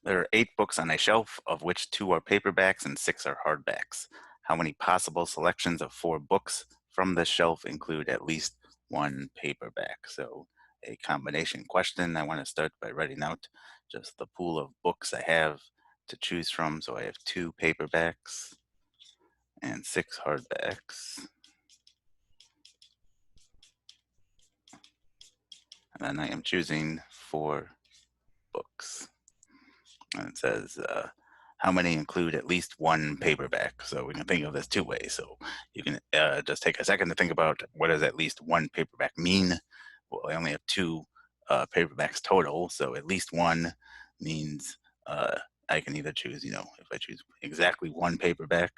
There are 8 books on a shelf, of which 2 are paperbacks and 6 are hardbacks. How many possible selections of 4 books from this shelf include at least one paperback? So a combination question. I want to start by writing out just the pool of books I have to choose from. So I have 2 paperbacks and 6 hardbacks. And then I am choosing 4 books. And it says, how many include at least one paperback? So we can think of this 2 ways. So you can just take a second to think about what does at least one paperback mean? Well, I only have 2 paperbacks total, so at least one means I can either choose, if I choose exactly 1 paperback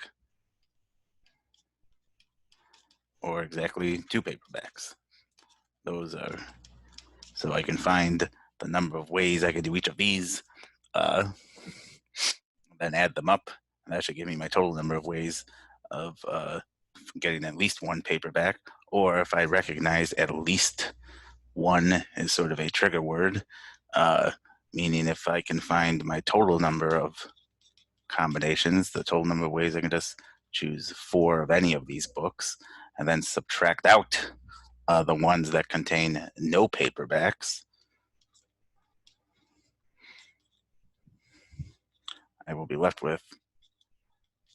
or exactly 2 paperbacks. Those are, so I can find the number of ways I can do each of these, then add them up, and that should give me my total number of ways of getting at least 1 paperback. Or if I recognize at least one is sort of a trigger word, meaning if I can find my total number of combinations, the total number of ways, I can just choose 4 of any of these books and then subtract out the ones that contain no paperbacks. I will be left with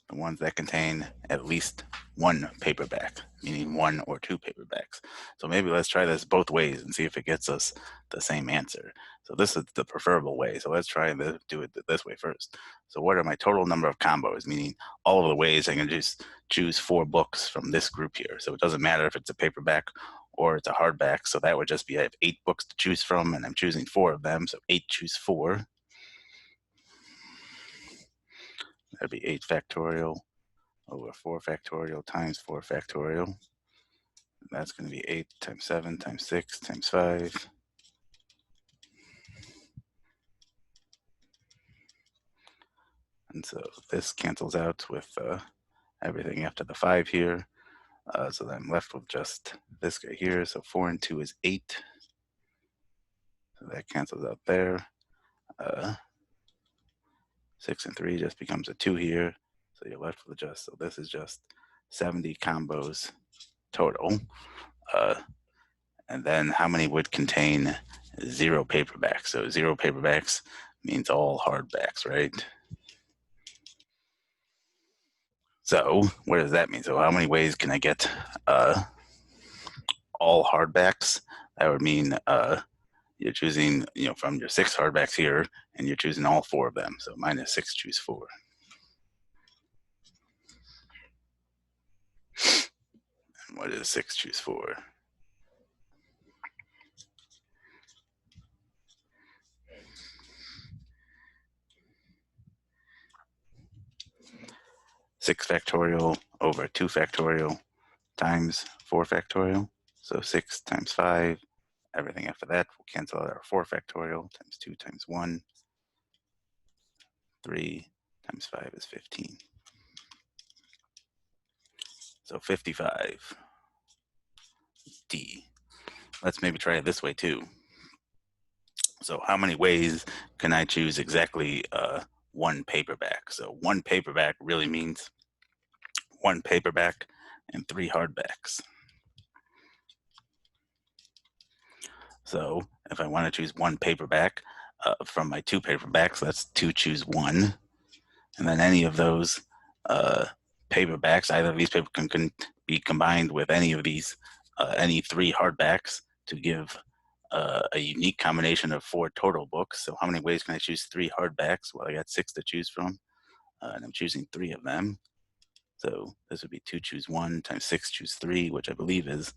the ones that contain at least 1 paperback, meaning 1 or 2 paperbacks. So maybe let's try this both ways and see if it gets us the same answer. So this is the preferable way. So let's try to do it this way first. So what are my total number of combos, meaning all of the ways I can just choose 4 books from this group here. So it doesn't matter if it's a paperback or it's a hardback. So that would just be, I have 8 books to choose from and I'm choosing 4 of them. So 8 choose 4. That'd be 8 factorial over 4 factorial times 4 factorial. That's going to be 8 times 7 times 6 times 5. And so this cancels out with everything after the 5 here. So then I'm left with just this guy here. So 4 and 2 is 8. So that cancels out there. 6 and 3 just becomes a 2 here. So you're left with just, so this is just 70 combos total. And then how many would contain 0 paperbacks? So 0 paperbacks means all hardbacks, right? So what does that mean? So how many ways can I get all hardbacks? That would mean you're choosing, from your 6 hardbacks here, and you're choosing all 4 of them. So minus 6 choose 4. And what is 6 choose 4? Six factorial over 2 factorial times 4 factorial. So 6 times 5. Everything after that will cancel out our 4 factorial times 2 times 1. 3 times 5 is 15. So 55. D. Let's maybe try it this way too. So how many ways can I choose exactly 1 paperback? So 1 paperback really means 1 paperback and 3 hardbacks. So if I want to choose 1 paperback from my 2 paperbacks, that's 2 choose 1. And then any of those paperbacks, either of these papers can be combined with any of these, any 3 hardbacks to give a unique combination of 4 total books. So how many ways can I choose 3 hardbacks? Well, I got 6 to choose from, and I'm choosing 3 of them. So this would be 2 choose 1 times 6 choose 3, which I believe is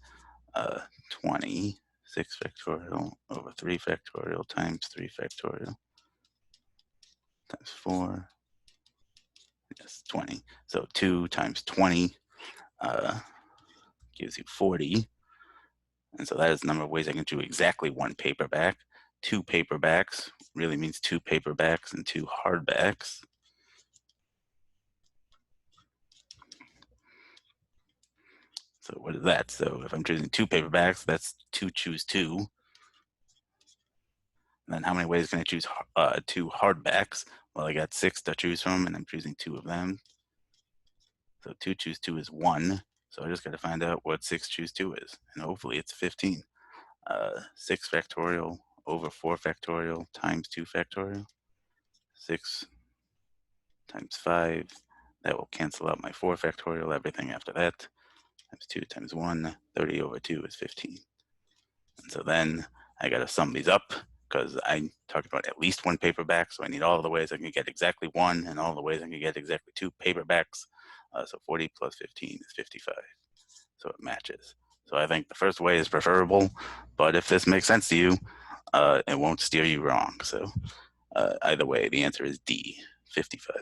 20. 6 factorial over 3 factorial times 3 factorial times 4. Yes, 20. So 2 times 20 gives you 40. And so that is the number of ways I can do exactly 1 paperback. 2 paperbacks really means 2 paperbacks and 2 hardbacks. So what is that? So if I'm choosing 2 paperbacks, that's 2 choose 2. And then how many ways can I choose 2 hardbacks? Well, I got 6 to choose from, and I'm choosing 2 of them. So 2 choose 2 is 1. So I just got to find out what 6 choose 2 is. And hopefully it's 15. 6 factorial over 4 factorial times 2 factorial. 6 times 5. That will cancel out my 4 factorial, everything after that. Times 2 times 1. 30 over 2 is 15. And so then I got to sum these up because I talked about at least 1 paperback. So I need all the ways I can get exactly 1 and all the ways I can get exactly 2 paperbacks. So 40 plus 15 is 55. So it matches. So I think the first way is preferable, but if this makes sense to you, it won't steer you wrong. So either way, the answer is D, 55.